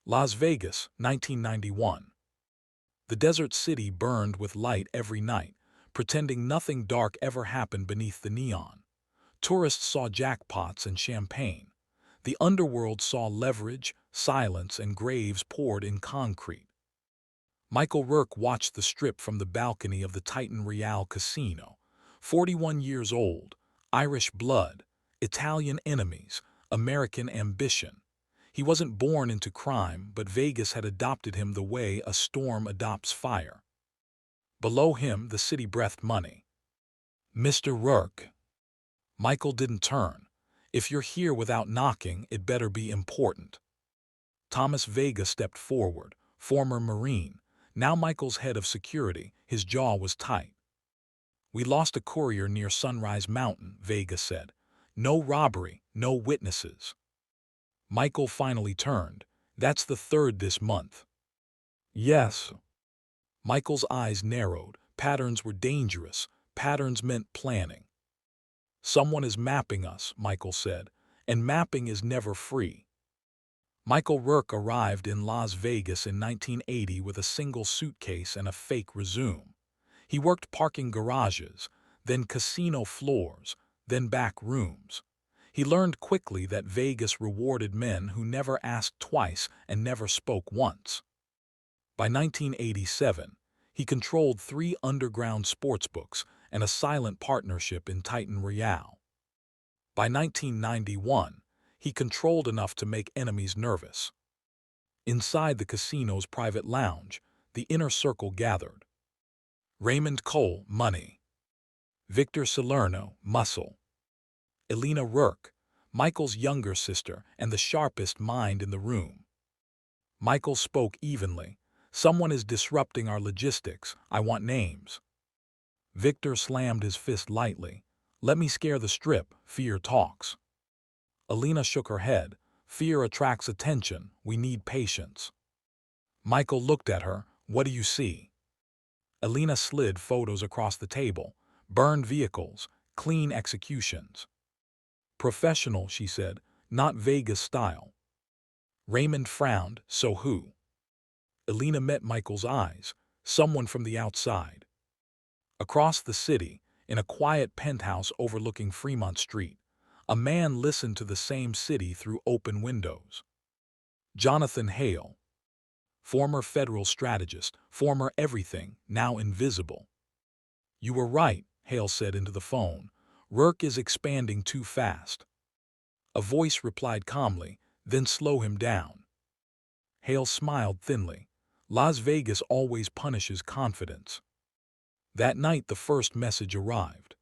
Las Vegas, 1991. The desert city burned with light every night, pretending nothing dark ever happened beneath the neon. Tourists saw jackpots and champagne. The underworld saw leverage, silence, and graves poured in concrete. Michael Rourke watched the strip from the balcony of the Titan Real Casino. 41 years old, Irish blood, Italian enemies, American ambition. He wasn't born into crime, but Vegas had adopted him the way a storm adopts fire. Below him, the city breathed money. "Mr. Rourke." Michael didn't turn. "If you're here without knocking, it better be important." Thomas Vega stepped forward, former Marine. Now Michael's head of security, his jaw was tight. "We lost a courier near Sunrise Mountain," Vega said. "No robbery, no witnesses." Michael finally turned. "That's the third this month." "Yes." Michael's eyes narrowed. Patterns were dangerous. Patterns meant planning. "Someone is mapping us," Michael said, "and mapping is never free." Michael Rourke arrived in Las Vegas in 1980 with a single suitcase and a fake resume. He worked parking garages, then casino floors, then back rooms. He learned quickly that Vegas rewarded men who never asked twice and never spoke once. By 1987, he controlled 3 underground sportsbooks and a silent partnership in Titan Real. By 1991, he controlled enough to make enemies nervous. Inside the casino's private lounge, the inner circle gathered. Raymond Cole, money. Victor Salerno, muscle. Elena Rourke, Michael's younger sister and the sharpest mind in the room. Michael spoke evenly. "Someone is disrupting our logistics. I want names." Victor slammed his fist lightly. "Let me scare the strip. Fear talks." Elena shook her head. "Fear attracts attention. We need patience." Michael looked at her. "What do you see?" Elena slid photos across the table. "Burned vehicles, clean executions." "Professional," she said, "not Vegas style." Raymond frowned. "So who?" Elena met Michael's eyes. "Someone from the outside." Across the city, in a quiet penthouse overlooking Fremont Street, a man listened to the same city through open windows. Jonathan Hale. Former federal strategist, former everything, now invisible. "You were right," Hale said into the phone. "Rourke is expanding too fast." A voice replied calmly, "Then slow him down." Hale smiled thinly. "Las Vegas always punishes confidence." That night the first message arrived.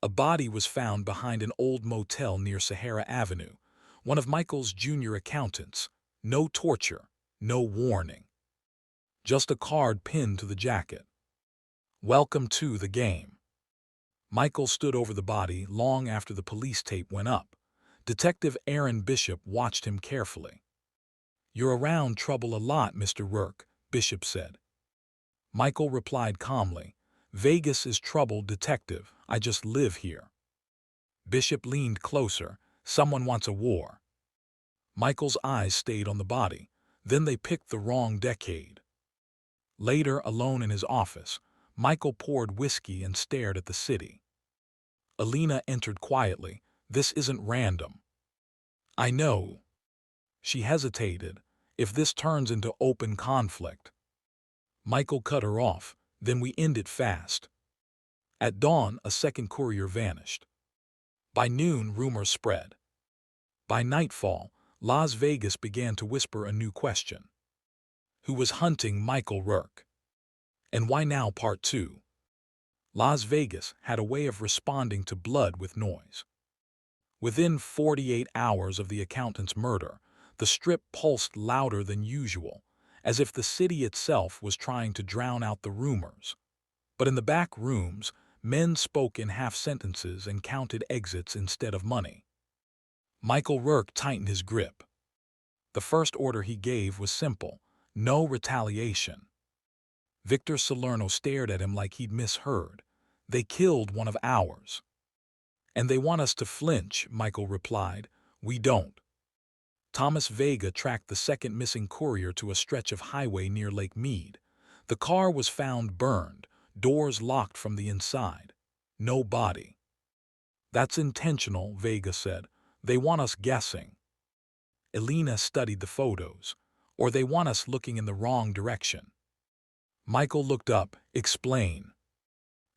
A body was found behind an old motel near Sahara Avenue, one of Michael's junior accountants. No torture, no warning. Just a card pinned to the jacket. "Welcome to the game." Michael stood over the body long after the police tape went up. Detective Aaron Bishop watched him carefully. "You're around trouble a lot, Mr. Rourke," Bishop said. Michael replied calmly, "Vegas is trouble, detective. I just live here." Bishop leaned closer. "Someone wants a war." Michael's eyes stayed on the body. Then they picked the wrong decade. Later, alone in his office, Michael poured whiskey and stared at the city. Elena entered quietly. "This isn't random." "I know." She hesitated. "If this turns into open conflict." Michael cut her off. "Then we end it fast." At dawn, a second courier vanished. By noon, rumors spread. By nightfall, Las Vegas began to whisper a new question. Who was hunting Michael Rourke? And why now part 2? Las Vegas had a way of responding to blood with noise. Within 48 hours of the accountant's murder, the strip pulsed louder than usual, as if the city itself was trying to drown out the rumors. But in the back rooms, men spoke in half sentences and counted exits instead of money. Michael Rourke tightened his grip. The first order he gave was simple: no retaliation. Victor Salerno stared at him like he'd misheard. "They killed one of ours." "And they want us to flinch," Michael replied. "We don't." Thomas Vega tracked the second missing courier to a stretch of highway near Lake Mead. The car was found burned, doors locked from the inside. No body. "That's intentional," Vega said. "They want us guessing." Elena studied the photos. "Or they want us looking in the wrong direction." Michael looked up. "Explain."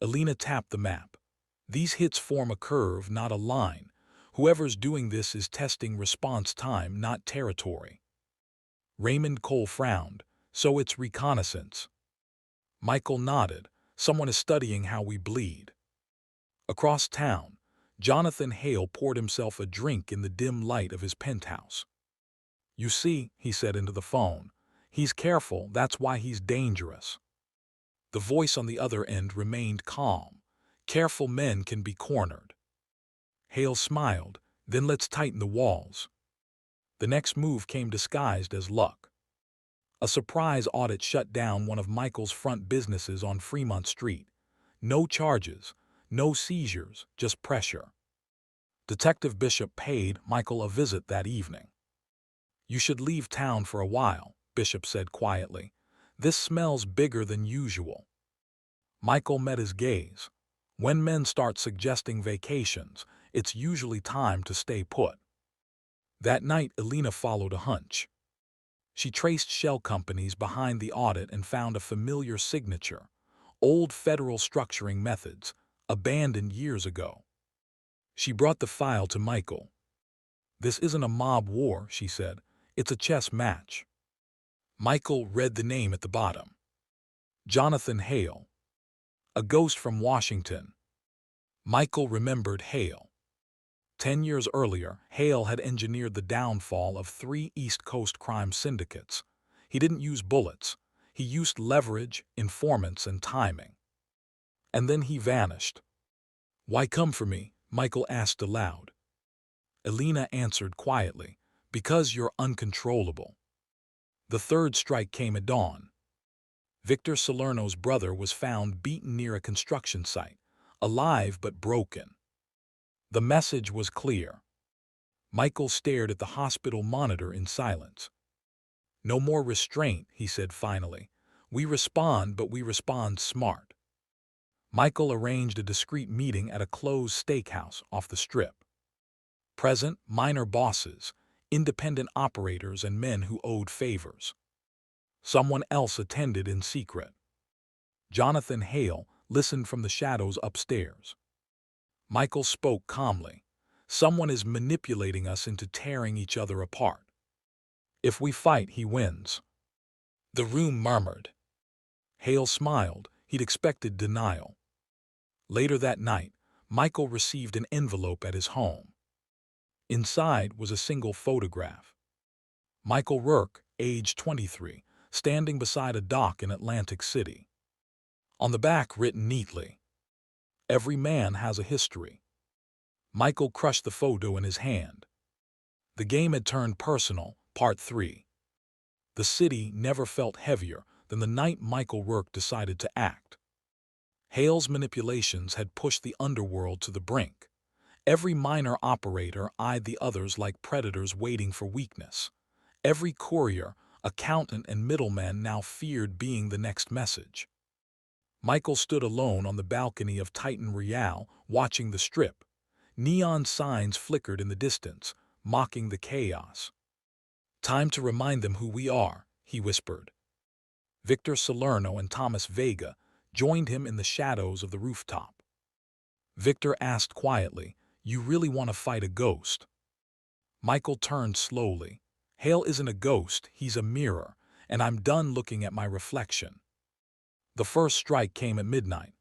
Elena tapped the map. "These hits form a curve, not a line. Whoever's doing this is testing response time, not territory." Raymond Cole frowned. "So it's reconnaissance." Michael nodded. "Someone is studying how we bleed." Across town, Jonathan Hale poured himself a drink in the dim light of his penthouse. "You see," he said into the phone, "he's careful, that's why he's dangerous." The voice on the other end remained calm. "Careful men can be cornered." Hale smiled. "Then let's tighten the walls." The next move came disguised as luck. A surprise audit shut down one of Michael's front businesses on Fremont Street. No charges, no seizures, just pressure. Detective Bishop paid Michael a visit that evening. "You should leave town for a while," Bishop said quietly. "This smells bigger than usual." Michael met his gaze. When men start suggesting vacations, it's usually time to stay put. That night, Elena followed a hunch. She traced shell companies behind the audit and found a familiar signature. Old federal structuring methods, abandoned years ago. She brought the file to Michael. "This isn't a mob war," she said. "It's a chess match." Michael read the name at the bottom. Jonathan Hale. A ghost from Washington. Michael remembered Hale. 10 years earlier, Hale had engineered the downfall of 3 East Coast crime syndicates. He didn't use bullets. He used leverage, informants, and timing. And then he vanished. "Why come for me?" Michael asked aloud. Elena answered quietly. "Because you're uncontrollable." The third strike came at dawn. Victor Salerno's brother was found beaten near a construction site, alive but broken. The message was clear. Michael stared at the hospital monitor in silence. "No more restraint," he said finally. "We respond, but we respond smart." Michael arranged a discreet meeting at a closed steakhouse off the Strip. Present, minor bosses, independent operators, and men who owed favors. Someone else attended in secret. Jonathan Hale listened from the shadows upstairs. Michael spoke calmly. "Someone is manipulating us into tearing each other apart. If we fight, he wins." The room murmured. Hale smiled. He'd expected denial. Later that night, Michael received an envelope at his home. Inside was a single photograph. Michael Rourke, age 23, standing beside a dock in Atlantic City. On the back, written neatly, "Every man has a history." Michael crushed the photo in his hand. The game had turned personal, Part 3. The city never felt heavier than the night Michael Rourke decided to act. Hale's manipulations had pushed the underworld to the brink. Every minor operator eyed the others like predators waiting for weakness. Every courier, accountant, and middleman now feared being the next message. Michael stood alone on the balcony of Titan Real, watching the Strip. Neon signs flickered in the distance, mocking the chaos. "Time to remind them who we are," he whispered. Victor Salerno and Thomas Vega joined him in the shadows of the rooftop. Victor asked quietly, "You really want to fight a ghost?" Michael turned slowly. "Hale isn't a ghost, he's a mirror, and I'm done looking at my reflection." The first strike came at midnight.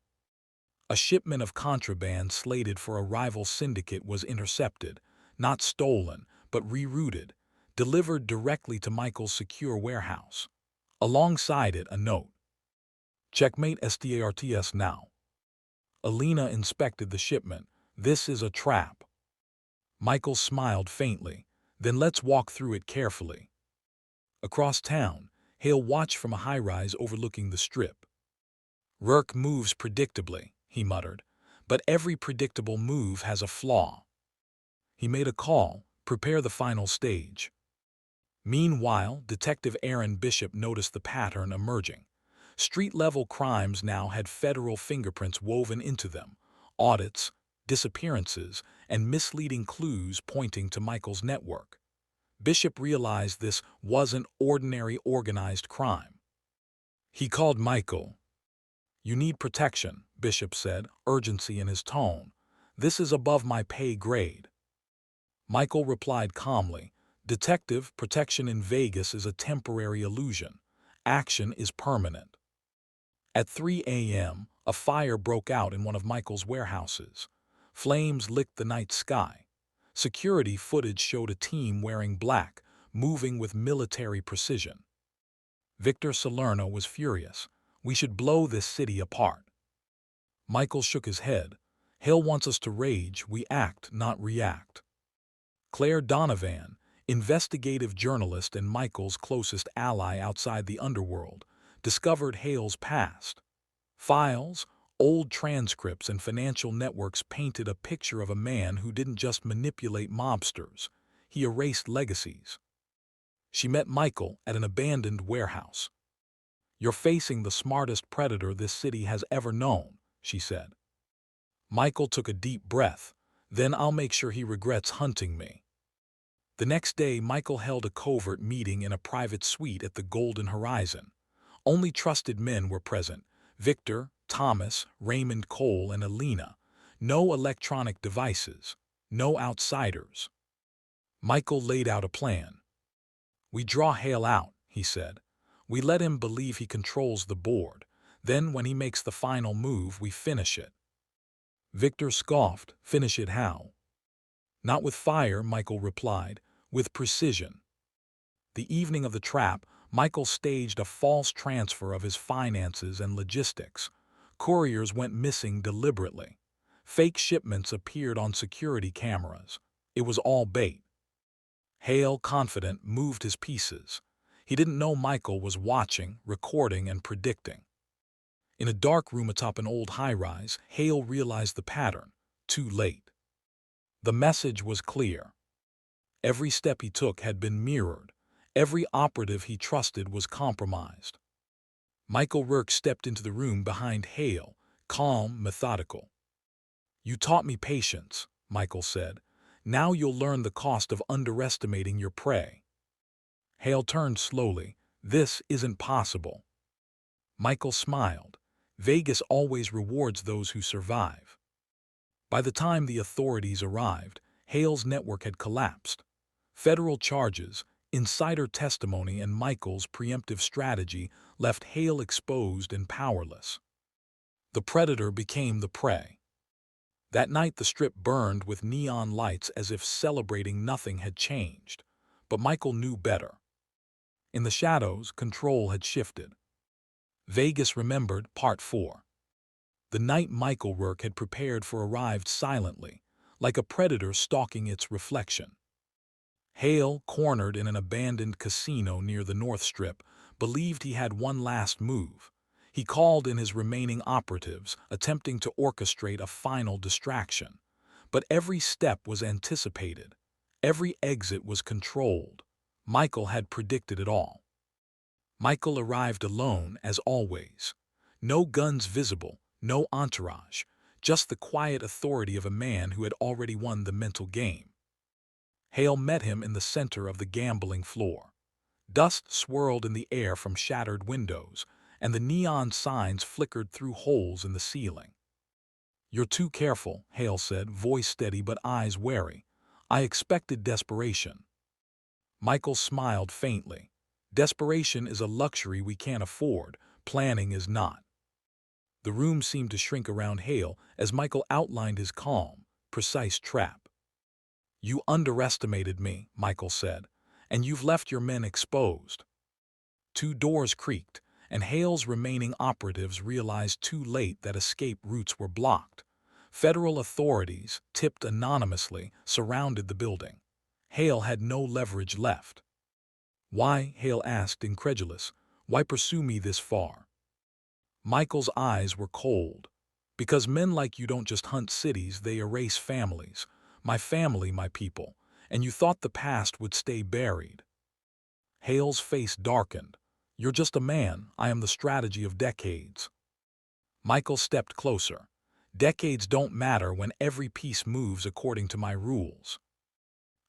A shipment of contraband slated for a rival syndicate was intercepted, not stolen, but rerouted, delivered directly to Michael's secure warehouse. Alongside it, a note. "Checkmate STARTS now." Elena inspected the shipment. "This is a trap." Michael smiled faintly. "Then let's walk through it carefully." Across town, Hale watched from a high-rise overlooking the Strip. "Rourke moves predictably," he muttered, "but every predictable move has a flaw." He made a call, "Prepare the final stage." Meanwhile, Detective Aaron Bishop noticed the pattern emerging. Street-level crimes now had federal fingerprints woven into them, audits, disappearances, and misleading clues pointing to Michael's network. Bishop realized this wasn't ordinary organized crime. He called Michael. "You need protection," Bishop said, urgency in his tone. "This is above my pay grade." Michael replied calmly, "Detective, protection in Vegas is a temporary illusion. Action is permanent." At 3 a.m., a fire broke out in one of Michael's warehouses. Flames licked the night sky. Security footage showed a team wearing black, moving with military precision. Victor Salerno was furious. "We should blow this city apart." Michael shook his head. "Hale wants us to rage, we act, not react." Claire Donovan, investigative journalist and Michael's closest ally outside the underworld, discovered Hale's past. Files, old transcripts, and financial networks painted a picture of a man who didn't just manipulate mobsters, he erased legacies. She met Michael at an abandoned warehouse. "You're facing the smartest predator this city has ever known," she said. Michael took a deep breath. "Then I'll make sure he regrets hunting me." The next day, Michael held a covert meeting in a private suite at the Golden Horizon. Only trusted men were present: Victor, Thomas, Raymond Cole, and Alina. No electronic devices, no outsiders. Michael laid out a plan. "We draw Hale out," he said. "We let him believe he controls the board. Then, when he makes the final move, we finish it." Victor scoffed. "Finish it how?" "Not with fire," Michael replied, "with precision." The evening of the trap, Michael staged a false transfer of his finances and logistics. Couriers went missing deliberately. Fake shipments appeared on security cameras. It was all bait. Hale, confident, moved his pieces. He didn't know Michael was watching, recording, and predicting. In a dark room atop an old high-rise, Hale realized the pattern. Too late. The message was clear. Every step he took had been mirrored. Every operative he trusted was compromised. Michael Rourke stepped into the room behind Hale, calm, methodical. "You taught me patience," Michael said. "Now you'll learn the cost of underestimating your prey." Hale turned slowly. "This isn't possible." Michael smiled. "Vegas always rewards those who survive." By the time the authorities arrived, Hale's network had collapsed. Federal charges, insider testimony, and Michael's preemptive strategy left Hale exposed and powerless. The predator became the prey. That night the strip burned with neon lights as if celebrating nothing had changed. But Michael knew better. In the shadows, control had shifted. Vegas remembered Part 4. The night Michael Rourke had prepared for arrived silently, like a predator stalking its reflection. Hale, cornered in an abandoned casino near the North Strip, believed he had one last move. He called in his remaining operatives, attempting to orchestrate a final distraction. But every step was anticipated. Every exit was controlled. Michael had predicted it all. Michael arrived alone, as always. No guns visible, no entourage, just the quiet authority of a man who had already won the mental game. Hale met him in the center of the gambling floor. Dust swirled in the air from shattered windows, and the neon signs flickered through holes in the ceiling. "You're too careful," Hale said, voice steady but eyes wary. "I expected desperation." Michael smiled faintly. "Desperation is a luxury we can't afford. Planning is not." The room seemed to shrink around Hale as Michael outlined his calm, precise trap. "You underestimated me," Michael said, "and you've left your men exposed." Two doors creaked, and Hale's remaining operatives realized too late that escape routes were blocked. Federal authorities, tipped anonymously, surrounded the building. Hale had no leverage left. "Why?" Hale asked, incredulous. "Why pursue me this far?" Michael's eyes were cold. "Because men like you don't just hunt cities, they erase families. My family, my people. And you thought the past would stay buried." Hale's face darkened. "You're just a man, I am the strategy of decades." Michael stepped closer. "Decades don't matter when every piece moves according to my rules."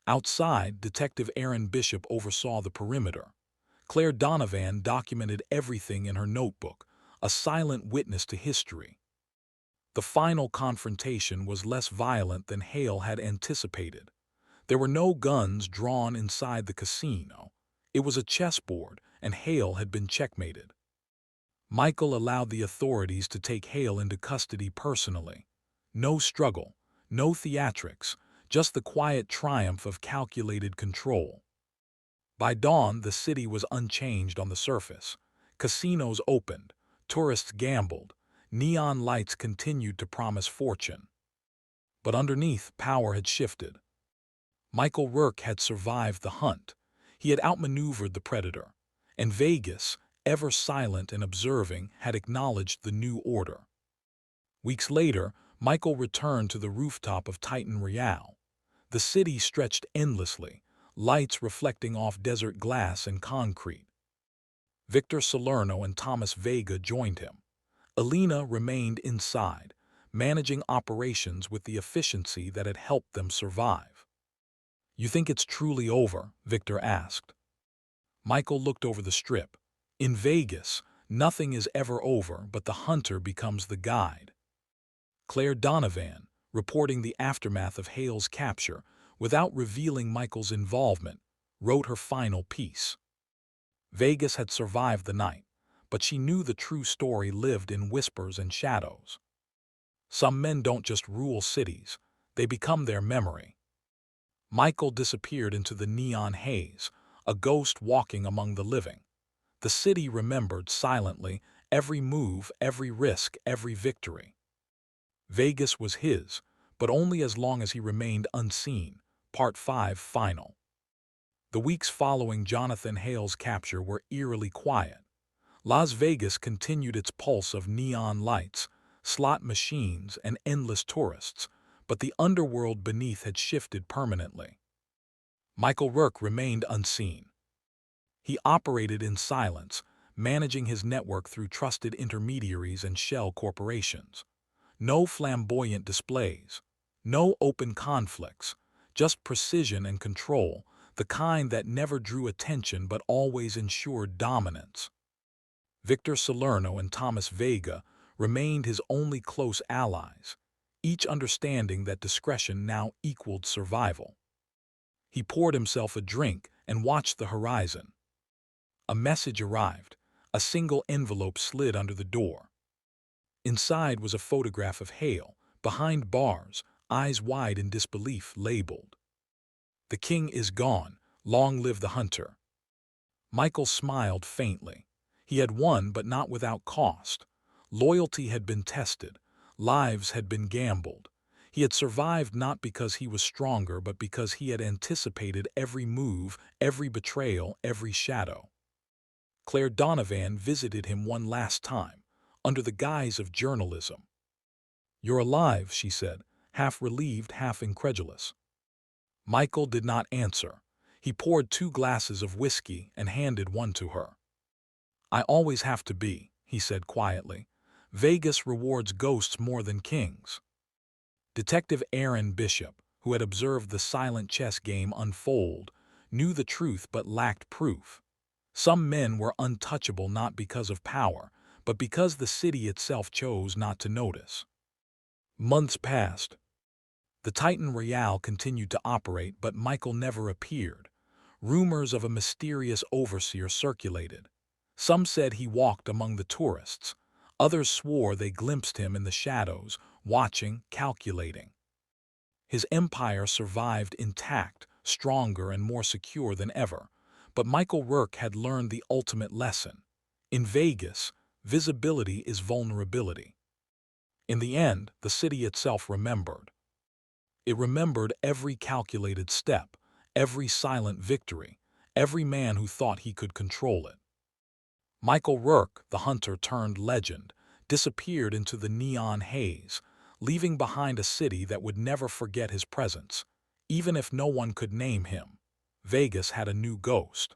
Outside, Detective Aaron Bishop oversaw the perimeter. Claire Donovan documented everything in her notebook, a silent witness to history. The final confrontation was less violent than Hale had anticipated. There were no guns drawn inside the casino. It was a chessboard, and Hale had been checkmated. Michael allowed the authorities to take Hale into custody personally. No struggle, no theatrics, just the quiet triumph of calculated control. By dawn, the city was unchanged on the surface. Casinos opened, tourists gambled, neon lights continued to promise fortune. But underneath, power had shifted. Michael Rourke had survived the hunt. He had outmaneuvered the predator. And Vegas, ever silent and observing, had acknowledged the new order. Weeks later, Michael returned to the rooftop of Titan Royale. The city stretched endlessly, lights reflecting off desert glass and concrete. Victor Salerno and Thomas Vega joined him. Alina remained inside, managing operations with the efficiency that had helped them survive. "You think it's truly over?" Victor asked. Michael looked over the strip. "In Vegas, nothing is ever over, but the hunter becomes the guide." Claire Donovan, reporting the aftermath of Hale's capture without revealing Michael's involvement, wrote her final piece. Vegas had survived the night, but she knew the true story lived in whispers and shadows. Some men don't just rule cities, they become their memory. Michael disappeared into the neon haze, a ghost walking among the living. The city remembered silently every move, every risk, every victory. Vegas was his, but only as long as he remained unseen. Part 5 Final. The weeks following Jonathan Hale's capture were eerily quiet. Las Vegas continued its pulse of neon lights, slot machines, and endless tourists, but the underworld beneath had shifted permanently. Michael Rourke remained unseen. He operated in silence, managing his network through trusted intermediaries and shell corporations. No flamboyant displays, no open conflicts, just precision and control, the kind that never drew attention but always ensured dominance. Victor Salerno and Thomas Vega remained his only close allies, each understanding that discretion now equaled survival. He poured himself a drink and watched the horizon. A message arrived. A single envelope slid under the door. Inside was a photograph of Hale, behind bars, eyes wide in disbelief, labeled, "The king is gone, long live the hunter." Michael smiled faintly. He had won, but not without cost. Loyalty had been tested. Lives had been gambled. He had survived not because he was stronger, but because he had anticipated every move, every betrayal, every shadow. Claire Donovan visited him one last time, under the guise of journalism. "You're alive," she said, half relieved, half incredulous. Michael did not answer. He poured 2 glasses of whiskey and handed one to her. "I always have to be," he said quietly. "Vegas rewards ghosts more than kings." Detective Aaron Bishop, who had observed the silent chess game unfold, knew the truth but lacked proof. Some men were untouchable not because of power, but because the city itself chose not to notice. Months passed. The Titan Royale continued to operate, but Michael never appeared. Rumors of a mysterious overseer circulated. Some said he walked among the tourists. Others swore they glimpsed him in the shadows, watching, calculating. His empire survived intact, stronger and more secure than ever. But Michael Rourke had learned the ultimate lesson. In Vegas, visibility is vulnerability. In the end, the city itself remembered. It remembered every calculated step, every silent victory, every man who thought he could control it. Michael Rourke, the hunter turned legend, disappeared into the neon haze, leaving behind a city that would never forget his presence. Even if no one could name him, Vegas had a new ghost.